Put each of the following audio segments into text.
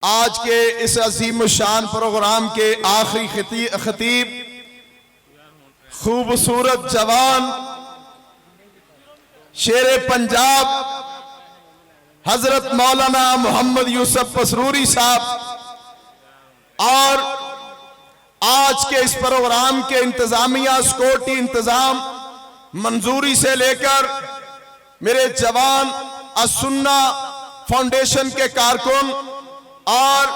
آج کے اس عظیم الشان پروگرام کے آخری خطیب خوبصورت جوان شیر پنجاب حضرت مولانا محمد یوسف پسروری صاحب، اور آج کے اس پروگرام کے انتظامیہ سکورٹی انتظام منظوری سے لے کر میرے جوان السنہ فاؤنڈیشن کے کارکن اور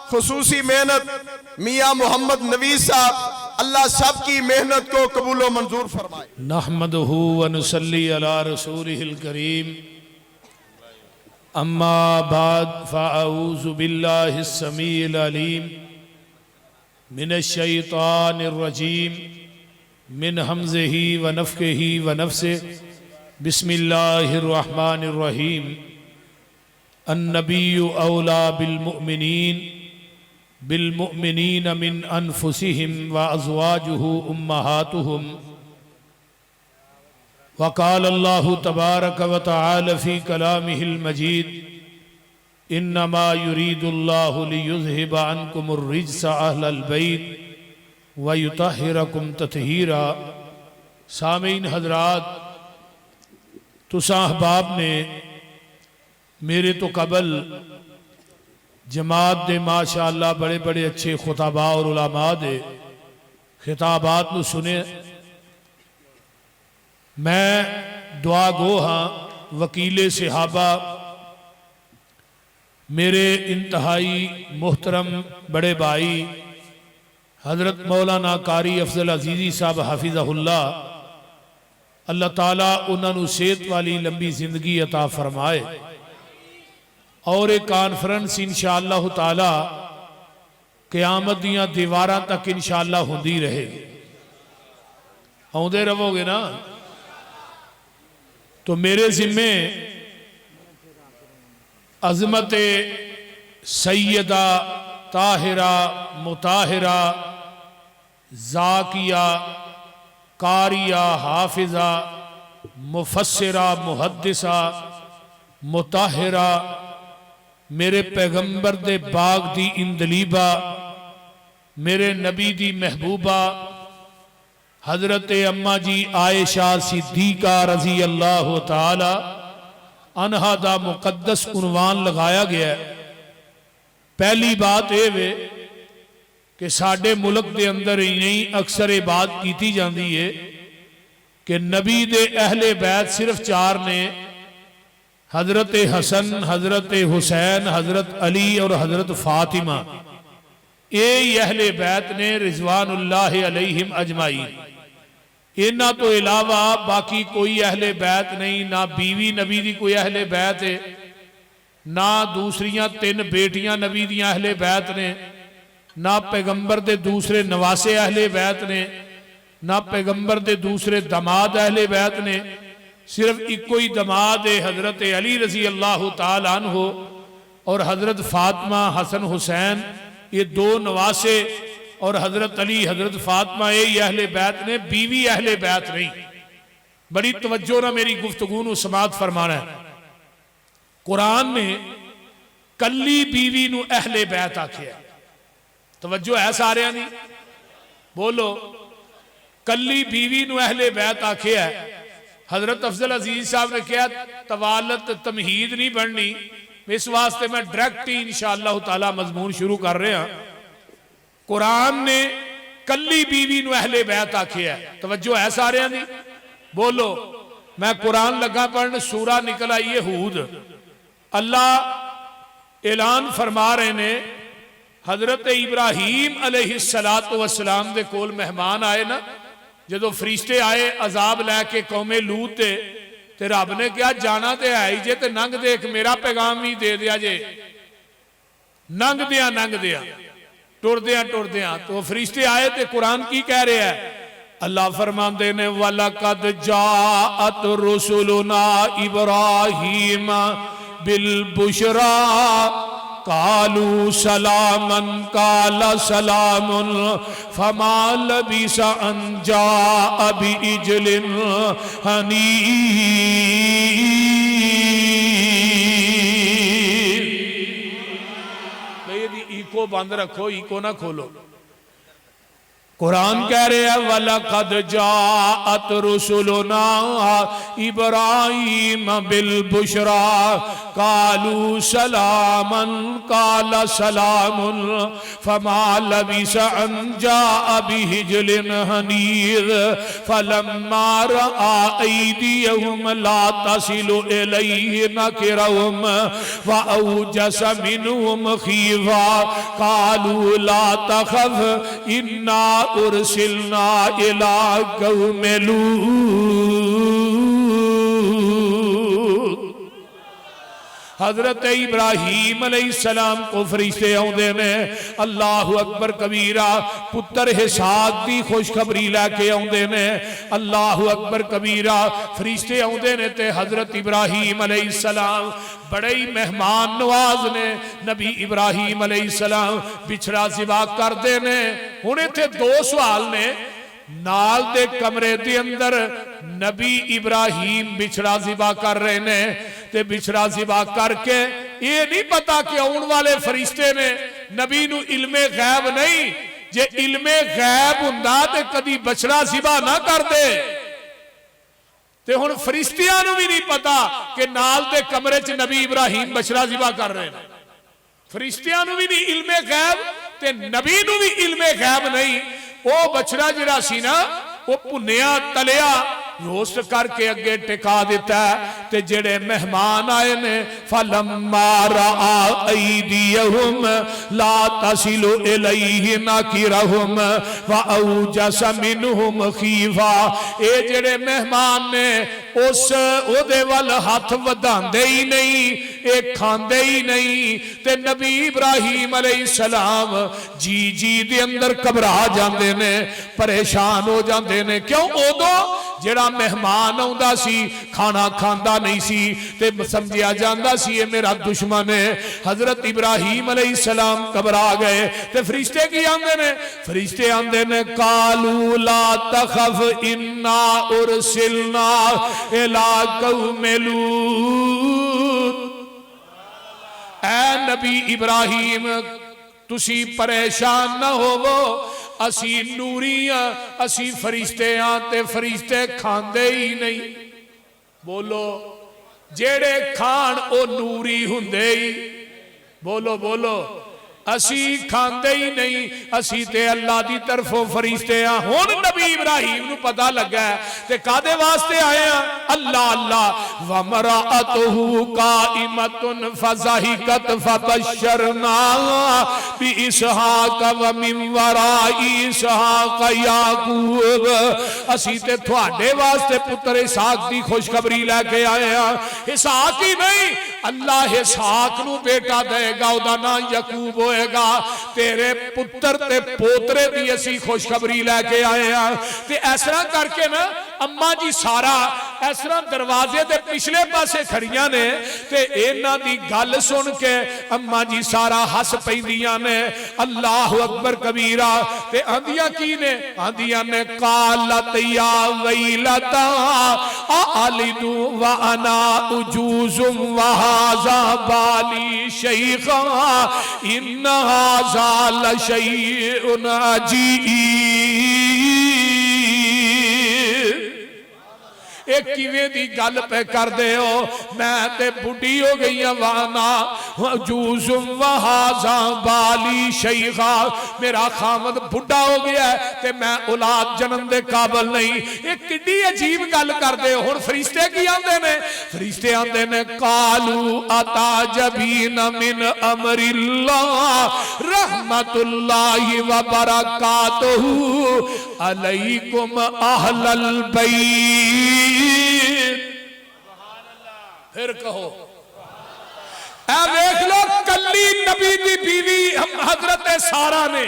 خصوصی محنت میاں محمد نویز صاحب، اللہ سب کی محنت کو قبول و منظور فرمائے۔ نحمدہ ونصلی علی رسولہ الکریم، اما بعد فاعوذ باللہ السمیع العلیم من الشیطان الرجیم من حمزہ ونفخہ ونفثہ، بسم اللہ الرحمن الرحیم۔ النبی اولا بالمؤمنین من انفسہم وازواجہ امہاتہم، وقال اللہ تبارک وتعالی فی کلامہ المجید، انما یرید اللہ لیذہب عنکم الرجس اہل البیت ویطہرکم تطہیرا۔ سامعین حضرات، تساں احباب نے میرے تو قبل جماعت دے ماشاءاللہ بڑے بڑے اچھے خطباء اور علماء دے خطابات نو سنے۔ میں دعا گو ہاں وکیل صحابہ میرے انتہائی محترم بڑے بھائی حضرت مولانا قاری افضل عزیزی صاحب حافظہ اللہ، اللہ تعالیٰ انہوں نے صحت والی لمبی زندگی عطا فرمائے، اور ایک کانفرنس انشاءاللہ تعالی قیامت دیاں دیواراں تک انشاءاللہ ہوندی رہے گی۔ ہوندے رہو گے نا؟ تو میرے ذمے عظمت سیدہ طاہرہ مطہرہ زاکیہ قاریہ حافظہ مفسرہ محدثہ مطہرہ، میرے پیغمبر دے باغ دی اندلیبہ، میرے نبی دی محبوبہ حضرت اماں جی عائشہ صدیقہ رضی اللہ تعالی عنہا دا مقدس عنوان لگایا گیا ہے۔ پہلی بات اے وے کہ ساڈے ملک دے اندر ہی نہیں اکثر یہ بات کیتی جاندی ہے کہ نبی دے اہل بیت صرف چار نے، حضرت حسن، حضرت حسین، حضرت علی اور حضرت فاطمہ۔ یہ اہل بیت نے رضوان اللہ علیہم اجمعین۔ انہاں تو علاوہ باقی کوئی اہل بیت نہیں، نہ بیوی نبی دی کوئی اہل بیت ہے، نہ دوسریاں تین بیٹیاں نبی دیاں اہل بیت نے، نہ پیغمبر دے دوسرے نواسے اہل بیت نے، نہ پیغمبر دے دوسرے دماد اہل بیت نے، صرف ایک کوئی دماد حضرت علی رضی اللہ تعالیٰ عنہ اور حضرت فاطمہ حسن حسین، یہ دو نواسے اور حضرت علی حضرت فاطمہ یہ اہل بیت نے، بیوی اہل بیت نہیں۔ بڑی توجہ نہ میری گفتگو نو سماعت فرمانا ہے۔ قرآن نے کلی بیوی نو اہل بیت آکھیا ہے، توجہ ہے سارے نہیں؟ بولو، کلی بیوی نو اہل بیت آکھیا ہے۔ حضرت افضل عزیز صاحب نے کہا توالت تمہید نہیں بڑھنی، اس واسطے میں ڈائریکٹ ہی انشاءاللہ تعالی مضمون شروع کر رہے ہیں۔ قرآن نے کلی بیوی نو اہل بیت آکھیا ہے، توجہ ہے سارے نہیں؟ بولو، میں قرآن لگا پڑھنے، سورہ نکل آئی ہے ہود۔ اللہ اعلان فرما رہے نے، حضرت ابراہیم علیہ السلام دے کول مہمان آئے نا، جدو فرشتے آئے عذاب لے کے قوم لوط تے رب نے کہا جانا تے ہے ہی جے تے ننگ دیکھ میرا پیغام بھی دے دیا جے، ننگ دیا ٹر دیا۔ تو فرشتے آئے تے قرآن کی کہہ رہے ہیں؟ اللہ فرماندے نے وَلَقَدْ جَاءَتْ رُسُلُنَا إِبْرَاهِيمَ بِالْبُشْرَى قالوا سلاما قال سلام فما لبث ان جاء بعجل حنيذ۔ یہ دی ایکو بند رکھو، ایکو نہ کھولو۔ قرآن کہہ رہے ہیں وَلَقَدْ جَاءَتْ رُسُلُنَا إِبْرَاهِيمَ بِالْبُشْرَى قَالُوا سَلَامًا قَالَ سَلَامٌ فَمَا لَبِثَ أَنْ جَاءَ بِعِجْلٍ حَنِيذٍ فَلَمَّا رَأَى أَيْدِيَهُمْ لَا تَصِلُ إِلَيْهِ نَكِرَهُمْ وَأَوْجَسَ مِنْهُمْ خِيفَةً قَالُوا لَا تَخَفْ إِنَّا ارسلنا الى قوم لوط۔ حضرت ابراہیم علیہ السلام کو فرشتے آؤندے نے، اللہ اکبر کبیرہ، پتر اسحاق دی خوشخبری لے کے آؤندے نے، اللہ اکبر کبیرہ، فرشتے آؤندے نے تے حضرت ابراہیم علیہ السلام بڑے ہی مہمان نواز نے۔ نبی ابراہیم علیہ السلام بچھڑا ذبح کر دے نے۔ ہونے تھے دو سوال نے، نال دے کمرے دے اندر نبی ابراہیم بچھڑا ذبح کر رہے نے تے بچھڑا ذبح کر کے یہ نہیں پتا کہ آن والے فرشتے نے نبی نو علم غیب نہیں، جے علم غیب ہوندا تے کدی بچھڑا ذبح نہ کر دے۔ تے ہن فرشتیاں نو بھی نہیں پتا کہ نال دے کمرے چ نبی ابراہیم بچھڑا ذبح کر رہے ہیں۔ فرشتیاں نو بھی نہیں علم غیب تے نبی نو بھی علم غیب نہیں۔ وہ بچڑا جڑا سی نا وہ پنیا تلیا روسٹ کر کے اگے ٹکا دیتا ہے تے جڑے مہمان آئے نے فَلَمَّا رَآ أَيْدِيَهُمْ لَا تَصِلُ إِلَيْهِ نَكِرَهُمْ وَأَوْجَسَ مِنْهُمْ خِيفَةً۔ اے جڑے مہمان نے اس او دے وال ہاتھ وداندے ہی نہیں، اے کھاندے ہی نہیں تے نبی ابراہیم علیہ السلام جی جی دے اندر گھبرا جاندے نے، پریشان ہو جاندے نے۔ کیوں؟ اودو جڑا مہمان آندا سی کھانا کھاندا نہیں سی تے سمجھیا جاندا سی یہ میرا دشمن ہے۔ حضرت ابراہیم علیہ السلام گھبرا گئے تے فرشتے کی آندے نے؟ فرشتے آندے نے قالوا لا تخف انا ارسلنا الى قوم لوط۔ اے نبی ابراہیم تسی پریشان نہ ہوو، اسی نوریاں اسی فرشتے آتے، فرشتے کھاندے ہی نہیں۔ بولو جیڑے کھان او نوری ہوندے ہی، بولو بولو، اسی کھاندے ہی نہیں، اسی تے اللہ دی طرفوں فرشتے ہیں۔ ہون نبی ابراہیم نو پتہ لگا ہے تے کادے واسطے آئے ہیں؟ اللہ اللہ وَمَرَأَتُهُ قَائِمَةٌ فَضَحِكَتْ فَبَشَّرْنَاهَا بِإِسْحَاقَ وَمِنْ وَرَاءِ إِسْحَاقَ یعقوب۔ اسی تے تھوڑے واسطے پتر اسحاق دی خوشخبری لے کے آئے ہیں۔ اسحاق ہی نہیں، اللہ اسحاق نو بیٹا دے گا، اودا نام یعقوب ہوئے گا۔ تیرے پتر تے پوترے دی اسی خوشخبری لے کے آئے ہیں۔ تے ایسرا کر کے نا اماں جی سارا ایسرا دروازے دے پچھلے پاسے کھڑیاں نے تے اینا دی گل سن کے اماں جی سارا ہس پیندیاں نے۔ اللہ اکبر کبیرہ۔ تے آندیاں کی نے؟ آندیاں نے قالت یا ویلتا آلدو وانا عجوز وہذا بالی شیخا ان ھذا لشیء عجیب۔ ایک کیویں دی گل پہ کر دے ہو، میں تے بڑھی ہو گئی وانا عجوز وہذا بالی شیخا، میرا خامد بڑھا ہو گیا ہے تے میں اولاد جنم دے قابل نہیں۔ ایک کڈی عجیب گل کر دے ہو۔ فرشتے کی آندے نے؟ فرشتے آندے نے قالوا اتعجبین من امر اللہ رحمت اللہ وبرکاتہ علیکم اہل البیت۔ پھر کہو اے دیکھ لو کلی نبی دی بیوی حضرت سارہ نے،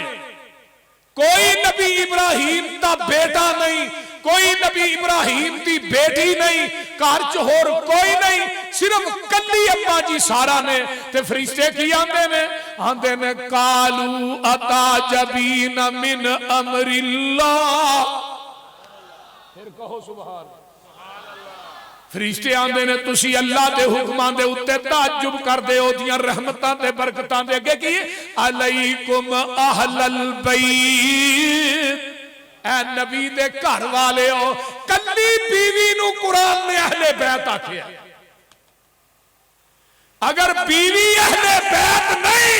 کوئی نبی ابراہیم دا بیٹا نہیں، کوئی نبی ابراہیم دی بیٹی نہیں، کار چہور کوئی نہیں، صرف کلی اپا جی سارہ نے۔ تے فرشتے کی آندے نے؟ آندے نے قالوا اتعجبین من امر اللہ۔ پھر کہو سبحان اللہ۔ فرشتے آندے نے تسی اللہ دے حکمان دے اتے تعجب کر دے ہو دیاں رحمتاں دے برکتاں دے اگے کی علیکم اہل البیت، اے نبی دے گھر والے ہو۔ کلی بیوی نو قرآن نے اہل بیت آکھیا، اگر بیوی اہل بیت نہیں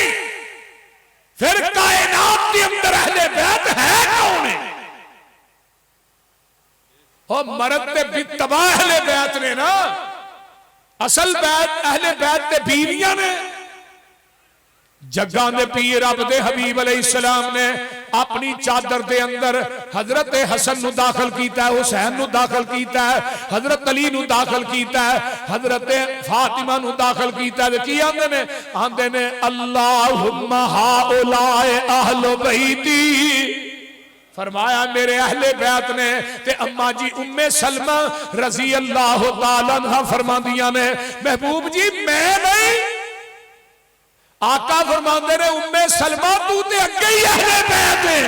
پھر کائنات کے اندر اہل بیت ہے کون ہے؟ اور مرد تے بتبا اہل بیت نے نا، اصل بیت اہل بیت تے بیویاں نے۔ جگاں دے پیر رب دے حبیب علیہ السلام نے اپنی چادر دے اندر حضرت حسن نو داخل کیتا ہے، حسین نو داخل کیتا ہے، حضرت علی نو داخل کیتا ہے، حضرت فاطمہ نو داخل کیتا ہے۔ کی آندے نے اللہم ہاؤلاء اہل بیتی، فرمایا میرے اہل بیت نے۔ تے اماں جی ام سلمہ رضی اللہ تعالیٰ عنہ فرما دیا نے محبوب جی میں نہیں، آقا فرماندے نے ام سلمہ تو تے اگے ہی اہل بیت ہے۔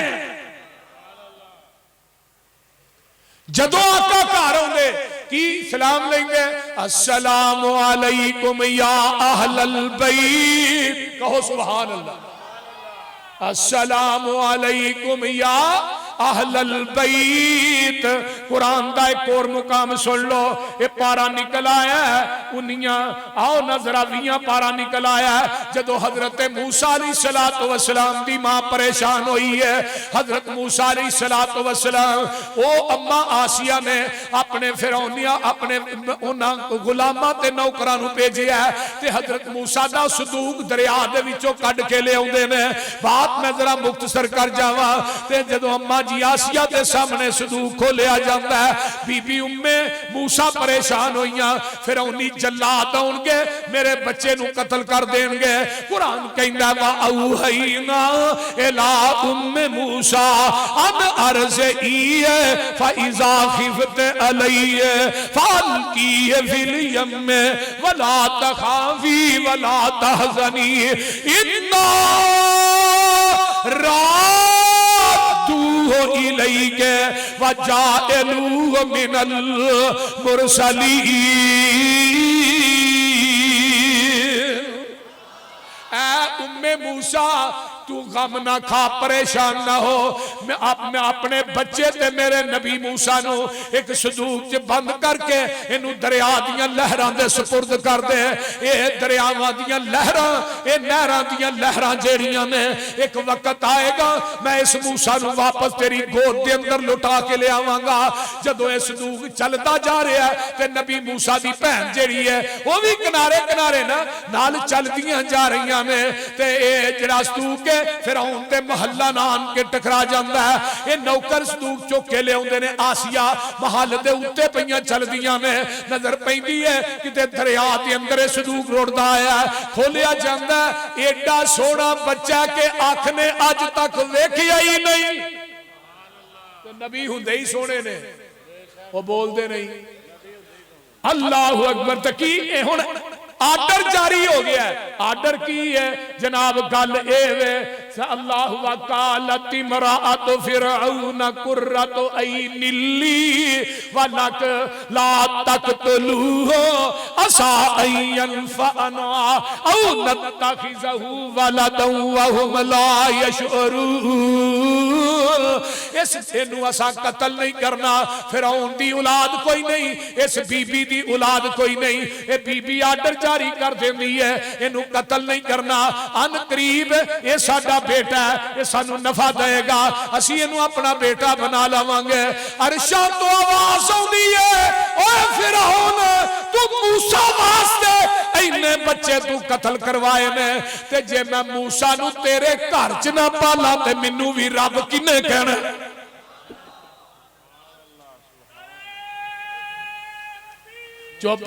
جدو آقا گھر ہوندے کی سلام لیں گے السلام علیکم یا اہل البیت، کہو سبحان اللہ، السلام علیکم یا اہل البیت۔ قرآن دا ایک اور مقام سن لو، یہ پارا نکل آیا ہے انیاں آؤ نظرہ ویاں پارا نکل آیا ہے جدو حضرت موسیٰ علیہ السلام دی ماں پریشان ہوئی ہے۔ حضرت موسیٰ علیہ السلام او اماں آسیہ نے اپنے فرعونیاں اپنے غلامہ تے نوکرانو پیجے ہے تے حضرت موسیٰ دا صدوق دریا دے وچوں کڈ کے لے اوندے نے۔ بات میں ذرا مختصر کر جاواں تے جدو اماں جی آسیہ دے سامنے صدوق کھو لیا جاندہ ہے، بی بی موسیٰ پریشان ہوئیاں، فرعونی جلاد آؤں گے میرے بچے نو قتل کر دیں گے۔ قرآن کہندہ وَأَوْحَيْنَا إِلَىٰ أُمِّ مُوسَىٰ أَنْ أَرْضِعِيهِ فَإِذَا خِفْتِ عَلَيْهِ فَأَلْقِيهِ فِي الْيَمِّ وَلَا تَخَافِي وَلَا تَحْزَنِي إِنَّا رَادُّوهُ إِلَيْكَ وَجَاعِلُوهُ مِنَ الْمُرْسَلِينَ۔ اے ام موسیٰ تو غم نہ کھا، پریشان نہ ہو، میں اپنے بچے تے میرے نبی موسیٰ نو ایک صدوق چ بند کر کے انہوں دریا دیاں لہران دے سپرد کر دے۔ اے دریاواں دیاں لہران، اے نہران دیاں لہران جیڑیاں نے، ایک وقت آئے گا میں اس موسیٰ نو واپس تیری گود دے اندر لٹا کے لے آواں گا۔ جدو اے صدوق چلتا جا رہا ہے تے نبی موسیٰ دی بہن جیڑی ہے وہ بھی کنارے کنارے نا نال چل دیاں جا رہیاں نے تے اے جڑا صدوق فرعون تے محلہ نان کے ٹکرا جاندہ ہے۔ یہ نوکر صدوق چوکے لے ہوندے نے، آسیہ محل دے اتے پہیاں چل دیاں نے، نظر پہندی ہے کتے دریا دے اندر صدوق روڑدا آیا ہے، کھولیا جاندہ ہے ایڈا سونا بچہ کے آنکھ نے آج تک ویکھیا ہی نہیں۔ تو نبی ہوندے ہی سونے نے، وہ بول دے نہیں۔ اللہ اکبر تکی ہن آرڈر جاری ہو گیا ہے۔ آرڈر کی ہے جناب گل اے وے اللہ وقالت امرأۃ فرعون قرۃ عین لی ولک لا تقتلوہ عسیٰ ان ینفعنا او نتخذہ ولدا وہم لا یشعرون۔ اس انو اسا قتل نہیں کرنا، فرعون دی اولاد کوئی نہیں، اس بی بی دی اولاد کوئی نہیں، اے بی بی آرڈر جاری کر دیں دی ہے انو قتل نہیں کرنا، ان قریب یہ ساڑھا بیٹا ہے یہ سانو نفع دے گا، اسی انو اپنا بیٹا بنا لاوانگے۔ عرشہ تو آواز ہوں دی ہے اوہ فرعون تو موسیٰ واسطے اینے بچے تو قتل کروائے نے تے جے میں موسیٰ نو تیرے گھر چ نہ پالا تے منو بھی رب کنے کہنا۔ چوپ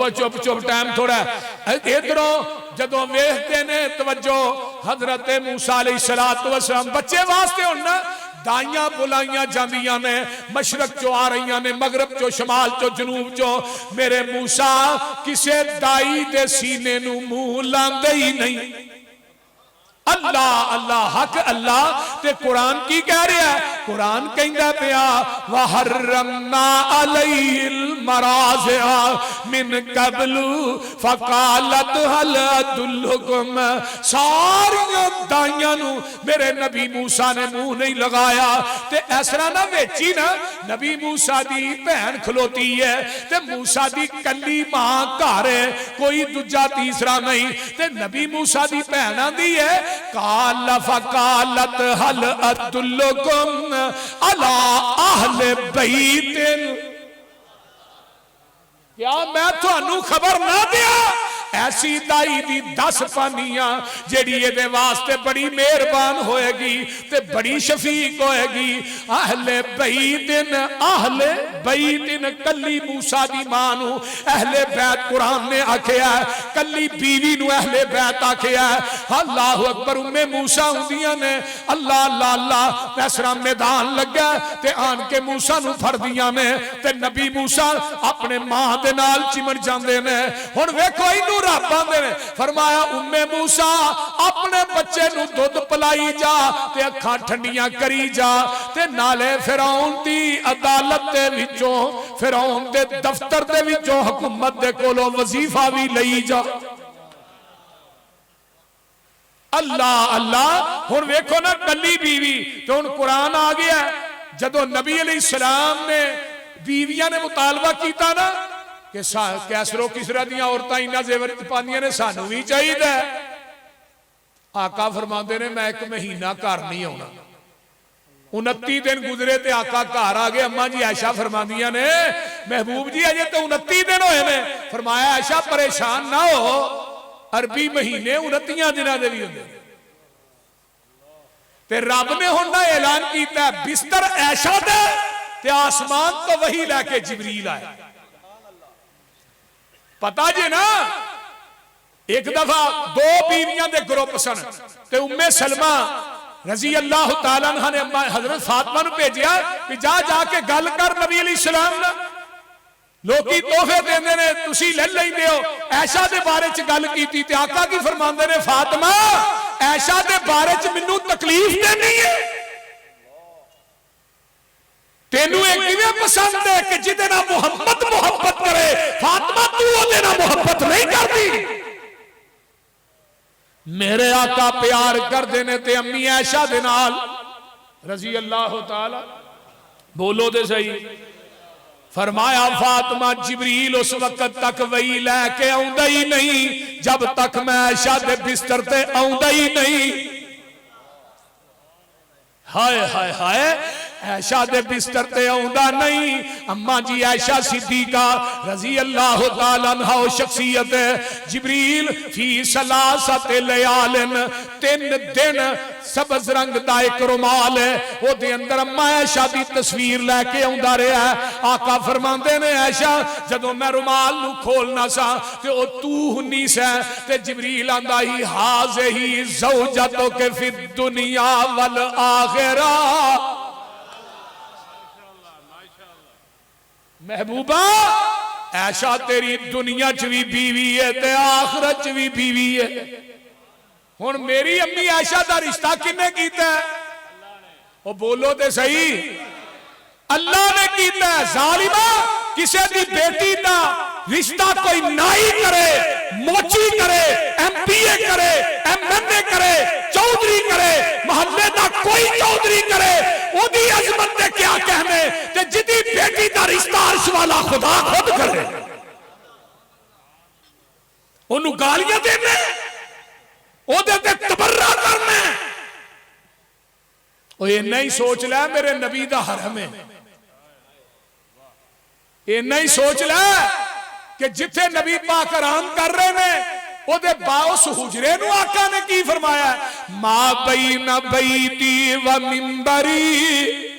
ٹائم تھوڑا ہے ادھروں جدو ویکھتے نے توجہ حضرت موسیٰ علیہ السلام بچے واسطے ہونا دائیاں بلائیاں جاندیاں نے، مشرق چو آ رہیاں نے، مغرب چو شمال چو جنوب چو، میرے موسیٰ کسے دائی دے سینے نو منہ لاندے ہی نہیں۔ اللہ اللہ حق اللہ تے قرآن کی کہہ رہا ہے؟ قرآن کہندا پیا وحرمنا علیہ المراضع من قبل فقالت هل ادلکم، ساریاں دائیاں نو میرے نبی موسیٰ نے منہ نہیں لگایا تے اس طرح نہ ویچی نا نبی موسیٰ دی بہن کھلوتی ہے تے موسیٰ دی کلی ماں گھر ہے کوئی دوجا تیسرا نہیں تے نبی موسیٰ دی بہن آندی ہے قال فقالت هل ادلکم علی اہل بیت، کیا میں تھانوں خبر نہ دیا ایسی دائی دی 10 پانیاں جیڑی یہ دے واسطے بڑی مہربان ہوئے گی تے بڑی شفیق ہوئے گی. اہل بیتن کلی موسیٰ دی مانو اہل بیت قرآن نے آکھیا ہے، کلی بیوی نو اہل بیت آکھیا ہے. اللہ اکبر. موسیٰ ہوندیاں نے اللہ اللہ اللہ پیسرا میدان لگا تے آن کے موسیٰ نو پھڑ دیاں نے تے نبی موسیٰ اپنے ماں دے نال چمڑ جاندے نے. ہن ویکھو اینو رب آندے نے فرمایا موسیٰ اپنے بچے نو دودھ پلائی جا تے اکھاں ٹھنڈیاں کری جا تے نالے فرعون دی عدالت دے وچوں فرعون دے دفتر دے وچوں حکومت دے کولوں وظیفہ بھی لئی جا. اللہ اللہ. ہن ویکھو نا کلی بیوی تو ہن قرآن آ گیا جدو نبی علیہ السلام نے بیویاں نے مطالبہ کیتا نا کہ کیسرو کسرا دیاں عورتاں انہاں زیور پاندیاں نے سانو بھی چاہیے. آقا فرماندے نے میں 1 مہینہ گھر نہیں آنا. 29 دن گزرے تے آقا گھر آ گئے. اماں جی عائشہ فرماندیاں نے محبوب جی اجے تو 29 دن ہوئے نے. فرمایا عائشہ پریشان نہ ہو، عربی مہینے 29 دنوں دے بھی ہوندے تے رب نے ہن دا اعلان کیتا ہے بستر عائشہ دے تے آسمان تو وہی لے کے جبریل آئے. پتا جی نا ایک دفعہ 2 بیویاں دے گروپ سن تے سلمہ رضی اللہ تعالیٰ عنہ نے حضرت فاطمہ نو بھیجیا کہ جا جا کے گل کر نبی علیہ السلام نا. لوکی تحفے دیندے نے تسی لے لیندے ہو. عائشہ دے بارے چ گل کیتی تے آقا کی فرماندے نے فاطمہ عائشہ دے بارے چ مینوں تکلیف دینی ہے. تینوں ایک کیویں پسند ہے کہ جدے نال محمد محبت کرے فاطمہ تو اودے نال محبت نہیں کرتی. میرے آقا پیار کردے نے تے امی عائشہ دے نال رضی اللہ تعالی. بولو دے صحیح. فرمایا فاطمہ جبریل اس وقت تک وہی لے کے آوندا ہی نہیں جب تک میں عائشہ دے بستر تے آوندا ہی نہیں. ہائے ہائے ہائے عائشہ دے بستر تے آوندا نہیں. اماں جی عائشہ صدیقہ رضی اللہ تعالیٰ عنہ شخصیت جبریل فی 3 لیال 3 دن سبز رنگ دا ایک رومال ہے او دے اندر اماں عائشہ دی تصویر لے کے آوندا رہیا ہے. آقا فرماندے نے عائشہ جدوں میں رومال نو کھولنا سا تے او تو ہنی سا تے جبریل آندا ہی ہاذہی زوجتک فی الدنیا والآخرہ. محبوبہ عائشہ تیری دنیا چ بھی بیوی ہے تے آخرت چ بھی بیوی ہے. ہن میری امی عائشہ دا رشتہ کنے کیتا ہے؟ او بولو تے صحیح. اللہ نے کیتا ہے. ظالمہ کسے دی بیٹی دا رشتہ کوئی نائی کرے موچی کرے MP کرے MNA کرے چودھری کرے محلے دا کوئی چودھری کرے او دی عظمت دے کیا کہنے تے جدی بیٹی دا رشتہ عرش والا خدا خود کرے انہوں گالیاں دینے او دے تے تبرہ کرنے. او یہ نہیں سوچ لے میرے نبی دا حرم ہے. یہ نہیں سوچ لے کہ جتھے نبی پاک آرام کر رہے ہیں او دے باؤس حجرے نو آقا نے کی فرمایا ہے ما بین بیتی و منبری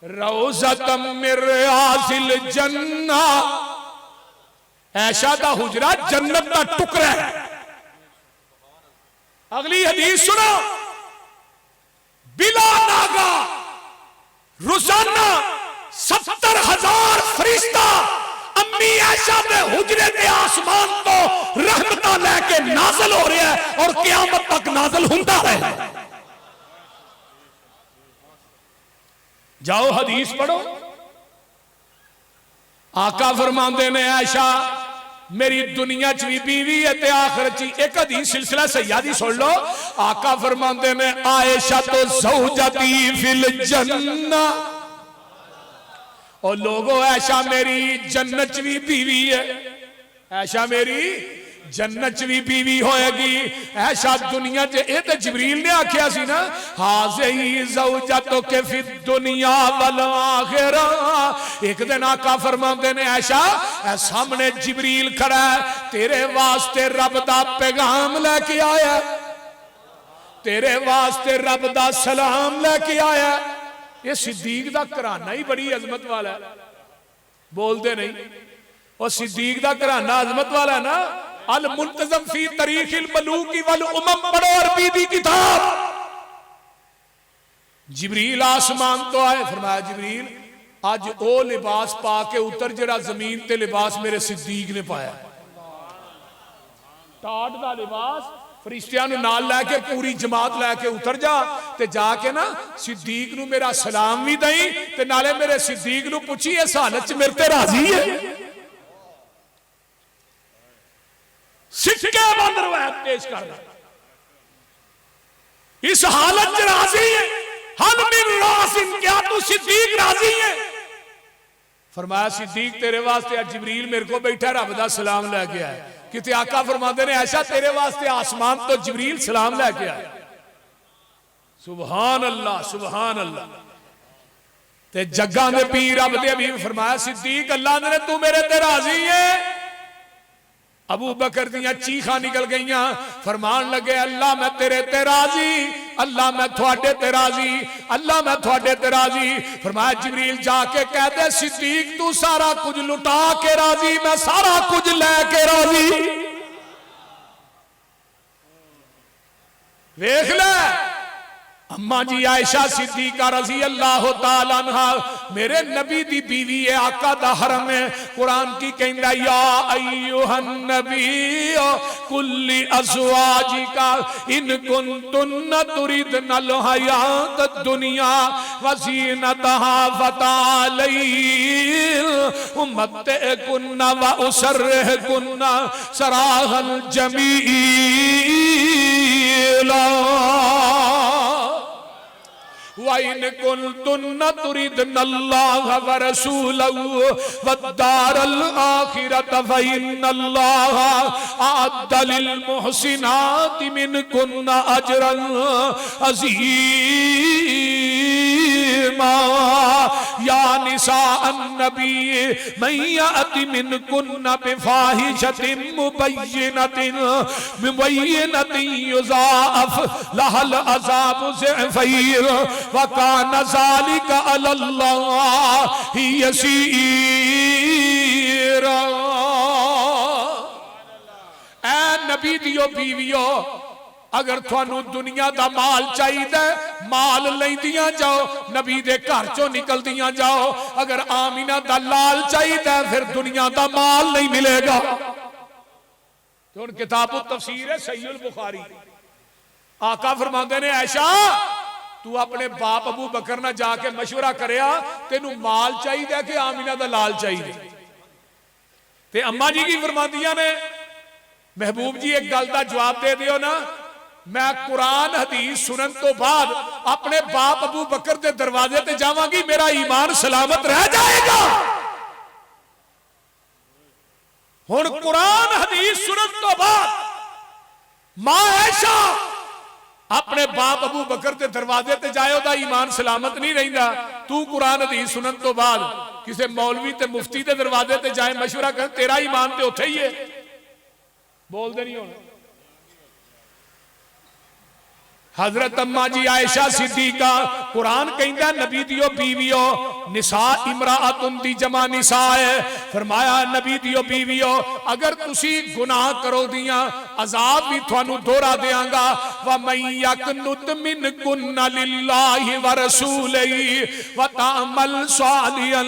روزت من ریاض الجنہ. عائشہ دا حجرہ جنت دا ٹکرا ہے. اگلی حدیث سنو. بلا ناگا روزانہ 70,000 فرشتہ امی عائشہ دے حجرے دے آسمان تو رحمتہ لے کے نازل ہو رہے ہیں اور قیامت تک نازل ہوندا رہے. جاؤ حدیث پڑھو. آقا فرماندے نے عائشہ میری دنیا چ بھی بیوی ہے تے آخرت چ. ایک حدیث سلسلہ سیادی سن لو. آقا فرماندے نے عائشہ تو زوجتی فی الجنہ. اور لوگوں عائشہ میری جنت چ بھی بیوی ہے. عائشہ میری جنت چ بھی بیوی ہوئے گی. عائشہ دنیا چ اے تے جبریل نے آکھیا سی نا ہاذی زوجتک فی الدنیا والآخرہ. ایک دن آقا فرماندے نے عائشہ اے سامنے جبریل کھڑا ہے تیرے واسطے رب دا پیغام لے کے آیا ہے, تیرے واسطے رب دا سلام لے کے آیا ہے. یہ صدیق دا گھرانہ ہی بڑی عظمت والا ہے. بول دے نہیں اور صدیق دا گھرانہ عظمت والا ہے نا. المنتظم فی تاریخ الملوک والامم پڑھو عربی دی کتاب. جبریل آسمان تو آئے, فرمایا جبریل آج او لباس پا کے اتر جڑا زمین تے لباس میرے صدیق نے پایا. ٹاٹ دا لباس فرشتیاں نو نال لے کے پوری جماعت لے کے اتر جا تے جا کے نا صدیق نو میرا سلام بھی دئی تے نالے میرے صدیق نو پوچھی اس حالت چ میرے تے راضی ہے. سکے بند روایت پیش کرنا اس حالت چ راضی ہے. حل من راسن کیا تو صدیق راضی ہے؟ فرمایا صدیق تیرے واسطے جبریل میرے کو بیٹھا رب دا سلام لے کے آئے. کتے آقا فرماندے نے ایسا تیرے واسطے آسمان تو جبریل سلام لے کے آئے. سبحان اللہ سبحان اللہ. تے جگہ دے پیر رب دے حبیب فرمایا صدیق اللہ نے تو میرے تے راضی ہے. ابو بکر دیاں چیخاں نکل گئیاں, فرمان لگے اللہ میں تیرے تے راضی, اللہ میں تھوڑے تے راضی, اللہ میں تھوڑے تے راضی. فرمایا جبریل جا کے کہہ دے صدیق تو سارا کچھ لٹا کے راضی, میں سارا کچھ لے کے راضی. ویکھ لے اماں جی عائشہ صدیقہ رضی اللہ تعالیٰ عنہ میرے نبی دی بیوی ہے, آقا دا حرم ہے. قرآن کی کہندا یا ایھا النبی قل ازواجکا ان کنتن تردن الحیات الدنیا وزینتها فتعالین امتعکن واسرحکن سراحا جمیلا وَإِن كُنتُنَّ تُرِدْنَ اللَّهَ وَرَسُولَهُ وَالدَّارَ الْآخِرَةَ فَإِنَّ اللَّهَ أَعَدَّ لِلْمُحْسِنَاتِ مِنكُنَّ أَجْرًا عَظِيمًا. يَا نِسَاءَ النَّبِيِّ مَن يَأْتِ مِنكُنَّ بِفَاحِشَةٍ مُبَيِّنَةٍ يُضَاعَفْ لَهَا الْعَذَابُ ضِعْفَيْنِ وَكَانَ ذَلِكَ عَلَى اللَّهِ يَسِيرًا. اے نبی دیو بیویو اگر تھانو دنیا دا مال چاہیے مال لیندیاں جاؤ, نبی دے گھر چوں نکل دیاں جاؤ. اگر آمینہ دا لال چاہیے پھر دنیا دا مال نہیں ملے گا. تو ان کتاب التفسیر ہے صحیح البخاری. آقا فرماندے نے عائشہ تو اپنے باپ ابو بکر نہ جا کے مشورہ کریا تینوں مال چاہیے کہ آمینہ دا لال چاہیے. تے اماں جی کی فرماندیاں نے محبوب جی ایک گل دا جواب دے دیو نا, میں قرآن حدیث سنن تو بعد اپنے باپ ابو بکر دے دروازے تے جاواں گی میرا ایمان سلامت رہ جائے گا. ہن قرآن حدیث سنن تو بعد ماں عائشہ اپنے باپ ابو بکر تے دروازے تے جائے دا ایمان سلامت نہیں رہندا. تو قرآن حدیث سنن تو بعد کسے مولوی تے مفتی تے دروازے تے جائے مشورہ کر تیرا ایمان تے اوتھے ہی ہے. بول دے نہیں ہونا. حضرت اماں جی عائشہ صدیقہ قرآن کہندا نبی دیو بیویو نساء امرأتن دی جمع نساء ہے. فرمایا نبی دیو بیویو اگر تسی گناہ کرو دیاں عذاب بھی تھانو دورا دیاں گا وَمَن يَقْنُتْ مِنْكُنَّ لِلَّهِ وَرَسُولِهِ وَتَعْمَلْ صَالِحًا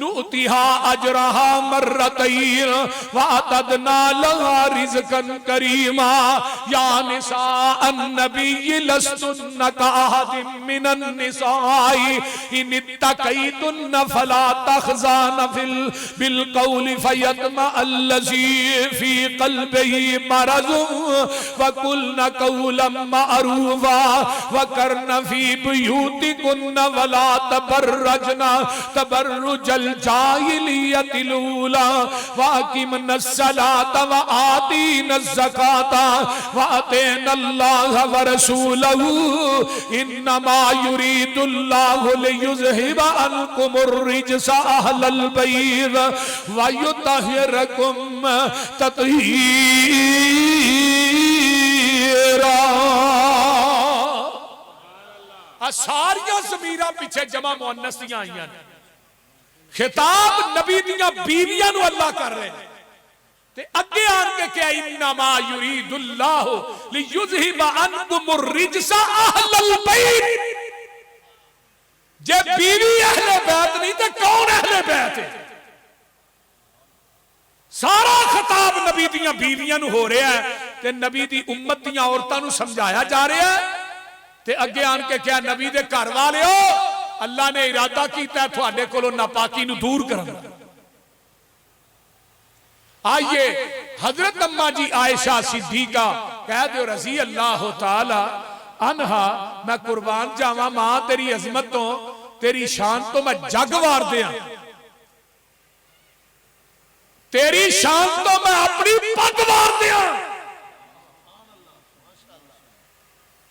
نُؤْتِهَا أَجْرَهَا مَرَّتَيْنِ وَأَعْتَدْنَا لَهَا رِزْقًا كَرِيمًا يَا نِسَاءَ النَّبِيِّ لَسْتُنَّ كَأَحَدٍ مِّنَ النِّسَاءِ إِنِ اتَّقَيْتُنَّ فَلَا تَخْضَعْنَ بِالْقَوْلِ فَيَطْمَعَ الَّذِي فِي قَلْبِهِ مَرَضٌ وَقُلْنَ قَوْلًا مَّعْرُوفًا وَقَرْنَ فِي بُيُوتِكُنَّ وَلَا تَبَرَّجْنَ تَبَرُّجَ الْجَاهِلِيَّةِ الْأُولَىٰ وَأَقِمْنَ الصَّلَاةَ وَآتِينَ الزَّكَاةَ وَأَطِعْنَ اللَّهَ وَرَسُولَهُ إِنَّمَا يُرِيدُ اللَّهُ لِيُذْهِبَ عَنكُمُ الرِّجْسَ أَهْلَ الْبَيْتِ وَيُطَهِّرَكُمْ تطہیرا۔ ساریاں ضمیراں پیچھے جمع مؤنث دیاں آئیاں نے، خطاب نبی دیاں بیویاں نو اللہ کر رہے ہیں تے اگے آن کے کیا انما یرید اللہ لیذہب عنکم الرجس اہل البیت۔ جے بیوی اہل بیت نہیں تے کون اہل بیت ہے؟ سارا خطاب نبی دیاں بیویاں نو ہو رہا ہے تے نبی دی امت دیاں عورتاں نو سمجھایا جا رہا ہے تے اگے آن کے کیا نبی دے گھر والے ہو اللہ نے ارادہ کیتا ہے تھوڑے کولو ناپاکی نو دور کرنا۔ آئیے حضرت اماں جی عائشہ صدیقہ کہہ دو رضی اللہ تعالی عنہا میں قربان جاواں ماں تیری عظمت تو تیری شان تو میں جگ وار دیاں، تیری شان تو میں اپنی پگ وار دیاں۔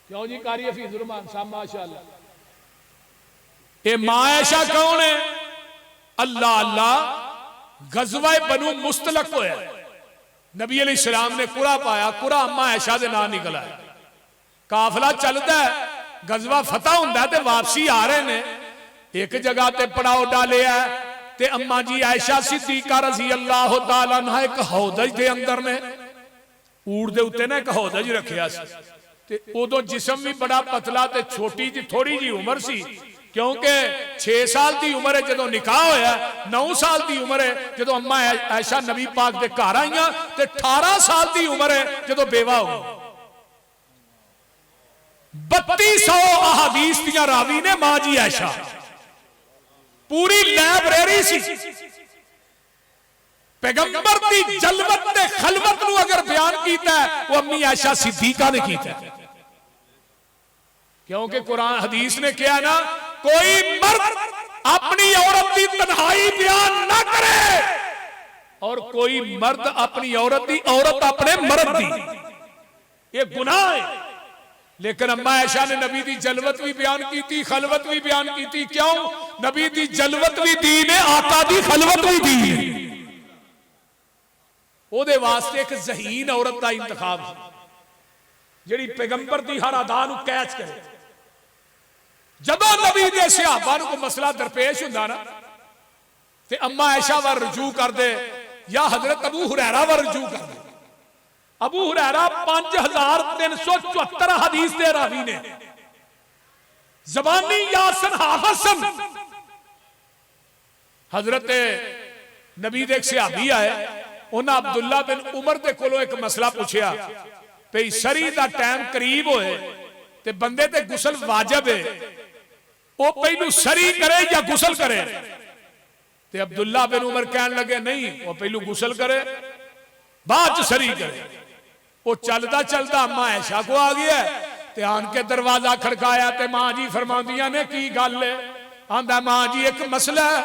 کیوں جی قاری حفیظ الرحمان صاحب ماشاءاللہ؟ اے ماں عائشہ کون ہے؟ اللہ اللہ غزوہ بنو مستلق ہویا نبی علیہ السلام نے قرآ پایا، قرآ اماں عائشہ دے نام نکلا ہے، قافلہ چلتا ہے، غزوہ فتح ہوندہ ہے تے واپسی آ رہے نے، ایک جگہ تے پڑاؤ ڈالے ہے تے اماں جی عائشہ صدیقہ رضی اللہ تعالیٰ عنہ ایک ہودج دے اندر نے اوڑ دے ہوتے نے ایک ہودج رکھیا سی تے او دو جسم بھی بڑا پتلا تے چھوٹی جی تھوڑی جی عمر سی، کیونکہ 6 سال دی عمر ہے جدو نکاح ہویا، 9 سال دی عمر ہے جدو اماں عائشہ نبی پاک دے گھر آئیاں تے 18 سال دی عمر ہے جدو بیوہ ہو گئی۔ 3200 احادیث دیاں راوی نے ماں جی عائشہ، پوری لائبریری سی، پیغمبر دی جلوت تے خلوت نو اگر بیان کیتا ہے وہ امی عائشہ صدیقہ نے کیتا ہے، کیونکہ قرآن حدیث نے کیا نا کوئی مرد اپنی عورت دی تنہائی بیان نہ کرے اور کوئی مرد اپنی عورت دی عورت اپنے مرد دی، یہ گناہ ہے۔ لیکن اماں عائشہ نے نبی دی جلوت بھی بیان کی تھی، خلوت بھی بیان کی تھی، کیوں؟ نبی دی جلوت بھی دین ہے، آقا دی خلوت بھی دین ہے۔ او دے واسطے ایک ذہین عورت دا انتخاب جڑی پیغمبر دی ہر ادا نو کیچ کرے۔ جدو نبی دے صحابہ نو کو مسئلہ درپیش ہوندا نا تے اماں عائشہ ور رجوع کر دے یا حضرت ابو ہریرہ ور رجوع کر دے۔ ابو ہریرہ 5374 حدیث دے راوی نے، زبانی یاسن حافظن۔ حضرت نبی دے ایک صحابی آئے، انہاں عبداللہ بن عمر دے کولو ایک مسئلہ پوچھیا پہ سری دا ٹائم قریب ہوئے تے بندے تے غسل واجب ہے، وہ پہلو سری کرے یا غسل کرے؟ تے عبداللہ بن عمر کہنے لگے نہیں، وہ پہلو غسل کرے بعد سری کرے۔ وہ چلدا چلدا اماں عائشہ کو آ گیا تے آن کے دروازہ کھڑکایا تے ماں جی فرماندیاں نے کی گل ہے؟ آندا ماں جی ایک مسئلہ ہے